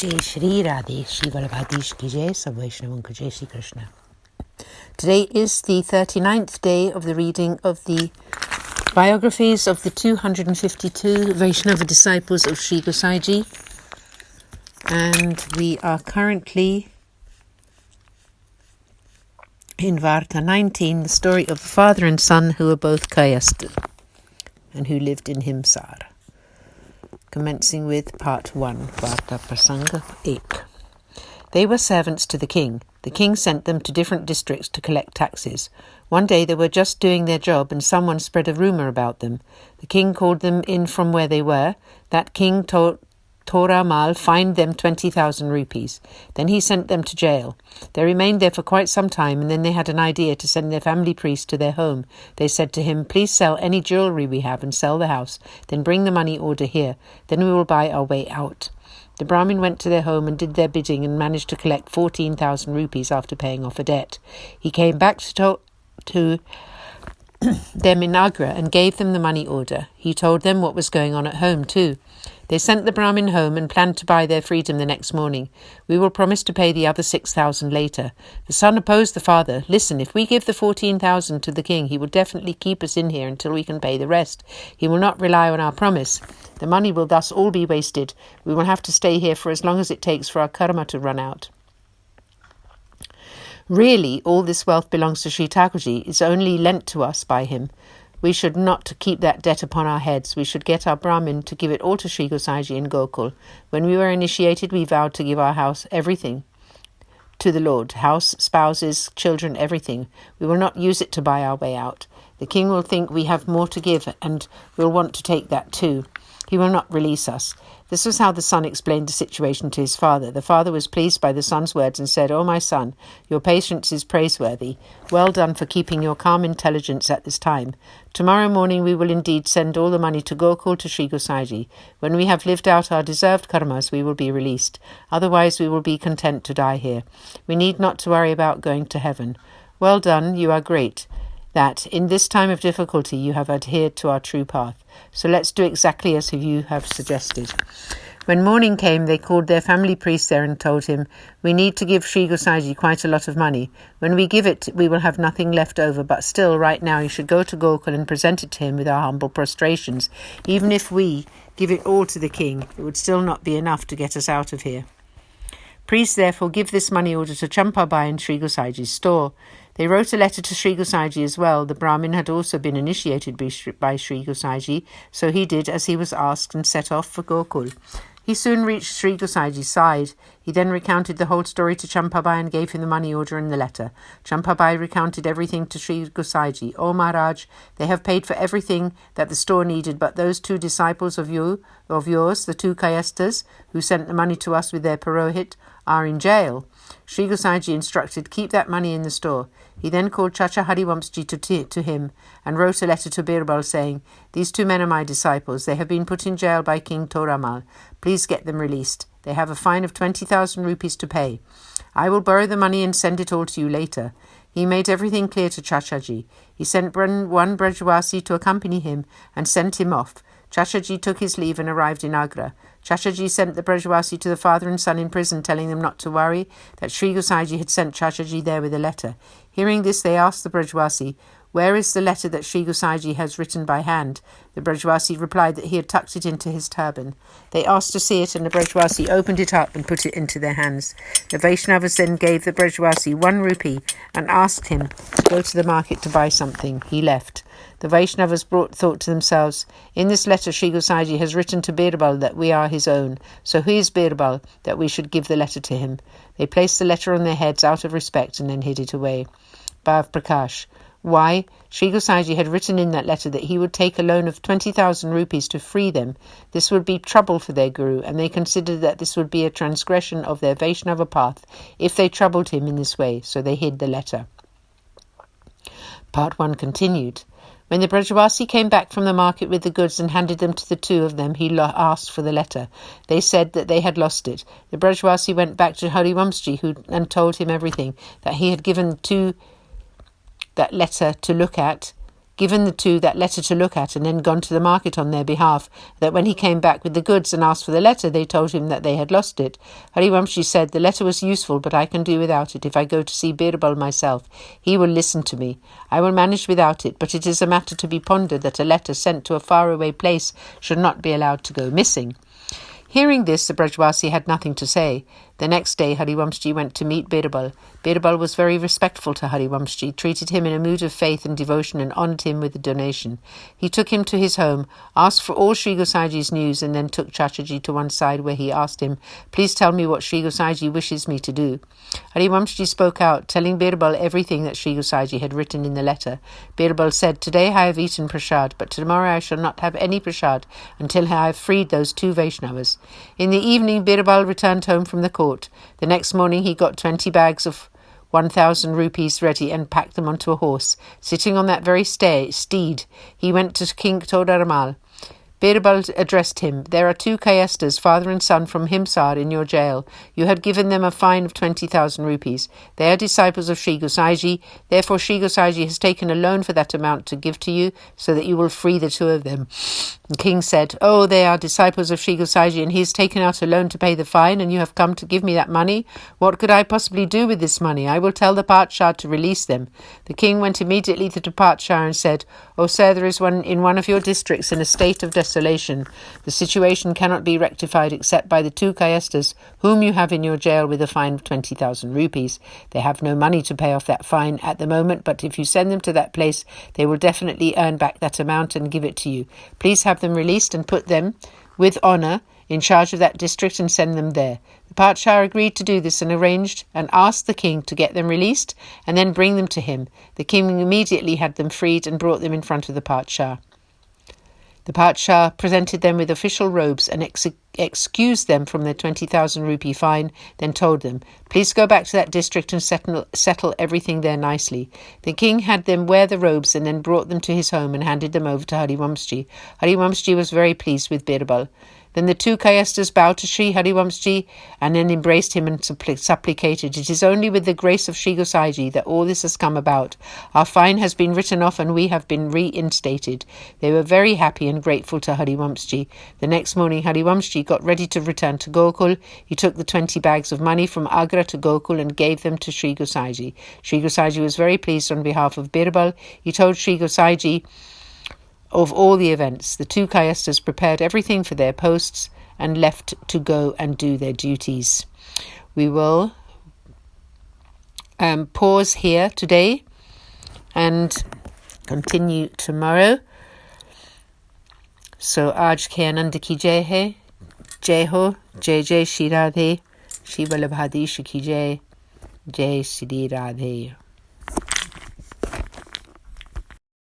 Jai Shri Radhe, Shri Vallabhadish Ki Jai, Sab Vaishnav Ki Jai Shri Krishna. Today is the 39th day of the reading of the biographies of the 252 Vaishnava disciples of Sri Gosaiji, and we are currently in Varta 19, the story of a father and son who were both Kayesta and who lived in Himsar. Commencing with part 1, Varta Prasanga 8. They were servants to the king. The king sent them to different districts to collect taxes. One day they were just doing their job and someone spread a rumour about them. The king called them in from where they were. That king Toramal fined them 20,000 rupees. Then he sent them to jail. They remained there for quite some time, and then they had an idea to send their family priest to their home. They said to him, "Please sell any jewellery we have and sell the house. Then bring the money order here. Then we will buy our way out." The Brahmin went to their home and did their bidding and managed to collect 14,000 rupees after paying off a debt. He came back to them in Agra and gave them the money order. He told them what was going on at home too. They sent the Brahmin home and planned to buy their freedom the next morning. "We will promise to pay the other 6,000 later." The son opposed the father. "Listen, if we give the 14,000 to the king, he will definitely keep us in here until we can pay the rest. He will not rely on our promise. The money will thus all be wasted. We will have to stay here for as long as it takes for our karma to run out. Really, all this wealth belongs to Sri Thakurji. It's only lent to us by him. We should not keep that debt upon our heads. We should get our Brahmin to give it all to Sri Gosaiji in Gokul. When we were initiated, we vowed to give our house, everything, to the Lord. House, spouses, children, everything. We will not use it to buy our way out. The king will think we have more to give and will want to take that too. He will not release us." This was how the son explained the situation to his father. The father was pleased by the son's words and said, "Oh, my son, your patience is praiseworthy. Well done for keeping your calm intelligence at this time. Tomorrow morning we will indeed send all the money to Gokul to Sri Gosaiji. When we have lived out our deserved karmas, we will be released. Otherwise we will be content to die here. We need not to worry about going to heaven. Well done, you are great, that in this time of difficulty you have adhered to our true path. So let's do exactly as you have suggested." When morning came, they called their family priest there and told him, "We need to give Sri Gosaiji quite a lot of money. When we give it, we will have nothing left over, but still, right now, you should go to Gokul and present it to him with our humble prostrations. Even if we give it all to the king, it would still not be enough to get us out of here. Please, therefore, give this money order to Champabai in Sri Gosaiji's store." They wrote a letter to Sri Gosaiji as well. The Brahmin had also been initiated by Sri Gosaiji, so he did as he was asked and set off for Gokul. He soon reached Sri Gosaiji's side. He then recounted the whole story to Champabai and gave him the money order and the letter. Champabai recounted everything to Sri Gosaiji. "O Maharaj, they have paid for everything that the store needed, but those two disciples of yours, the two Kayestas, who sent the money to us with their Purohit, are in jail." Sri Gosaiji instructed, "Keep that money in the store." He then called Chacha Harivamsji to him and wrote a letter to Birbal saying, "These two men are my disciples. They have been put in jail by King Toramal. Please get them released. They have a fine of 20,000 rupees to pay. I will borrow the money and send it all to you later." He made everything clear to Chachaji. He sent one Brajwasi to accompany him and sent him off. Chachaji took his leave and arrived in Agra. Chachaji sent the Brajwasi to the father and son in prison, telling them not to worry, that Sri Gosaiji had sent Chachaji there with a letter. Hearing this, they asked the Brajwasi, "Where is the letter that Sri Gosaiji has written by hand?" The Brajwasi replied that he had tucked it into his turban. They asked to see it, and the Brajwasi opened it up and put it into their hands. The Vaishnavas then gave the Brajwasi 1 rupee and asked him to go to the market to buy something. He left. The Vaishnavas thought to themselves, "In this letter Sri Gosaiji has written to Birbal that we are his own. So who is Birbal that we should give the letter to him?" They placed the letter on their heads out of respect and then hid it away. Bhav Prakash. Why? Sri Gosaiji had written in that letter that he would take a loan of 20,000 rupees to free them. This would be trouble for their guru, and they considered that this would be a transgression of their Vaishnava path if they troubled him in this way, so they hid the letter. Part 1 continued. When the Brajwasi came back from the market with the goods and handed them to the two of them, he asked for the letter. They said that they had lost it. The Brajwasi went back to Harivamsji and told him everything, that he had given that letter to look at, given the two that letter to look at and then gone to the market on their behalf, that when he came back with the goods and asked for the letter, they told him that they had lost it. Harivamshi said, "The letter was useful, but I can do without it if I go to see Birbal myself. He will listen to me. I will manage without it, but it is a matter to be pondered that a letter sent to a faraway place should not be allowed to go missing." Hearing this, the Brajvasi had nothing to say. The next day, Harivamshi went to meet Birbal. Birbal was very respectful to Harivamshi, treated him in a mood of faith and devotion, and honoured him with a donation. He took him to his home, asked for all Sri Gosaji's news, and then took Chachaji to one side where he asked him, "Please tell me what Sri Gosaji wishes me to do." Harivamshi spoke out, telling Birbal everything that Sri Gosaji had written in the letter. Birbal said, "Today I have eaten prasad, but tomorrow I shall not have any prasad until I have freed those 2 Vaishnavas." In the evening, Birbal returned home from the court. The next morning he got 20 bags of 1,000 rupees ready and packed them onto a horse. Sitting on that very steed, he went to King Todaramal. Birbal addressed him, "There are 2 Kayestas, father and son, from Himsar in your jail. You had given them a fine of 20,000 rupees. They are disciples of Sri Gosaiji. Therefore Sri Gosaiji has taken a loan for that amount to give to you, so that you will free the 2 of them." The king said, "Oh, they are disciples of Sri Gosaiji, and he has taken out a loan to pay the fine, and you have come to give me that money? What could I possibly do with this money? I will tell the Patshah to release them." The king went immediately to the Patshah and said, "Oh, sir, there is one in one of your districts in a state of desolation. The situation cannot be rectified except by the 2 Kayestas, whom you have in your jail with a fine of 20,000 rupees. They have no money to pay off that fine at the moment, but if you send them to that place, they will definitely earn back that amount and give it to you. Please have them released and put them, with honour, in charge of that district and send them there." The Patshah agreed to do this and arranged and asked the king to get them released and then bring them to him. The king immediately had them freed and brought them in front of the Patshah. The Patshah presented them with official robes and excused them from their 20,000 rupee fine, then told them, "Please go back to that district and settle everything there nicely." The king had them wear the robes and then brought them to his home and handed them over to Harivamshi. Harivamshi was very pleased with Birbal. Then the 2 Kayestas bowed to Sri Harivamshi and then embraced him and supplicated, "It is only with the grace of Sri Gosaiji that all this has come about. Our fine has been written off and we have been reinstated." They were very happy and grateful to Harivamshi. The next morning Harivamshi got ready to return to Gokul. He took the 20 bags of money from Agra to Gokul and gave them to Sri Gosaiji. Sri Gosaiji was very pleased on behalf of Birbal. He told Sri Gosaiji of all the events. The 2 Kayestas prepared everything for their posts and left to go and do their duties. We will pause here today and continue tomorrow. So, Aaj ke Anand ki jai hai, jai ho, jai jai Shri Radhe, Shri Vallabhadhish ki jai, jai Shri Radhe.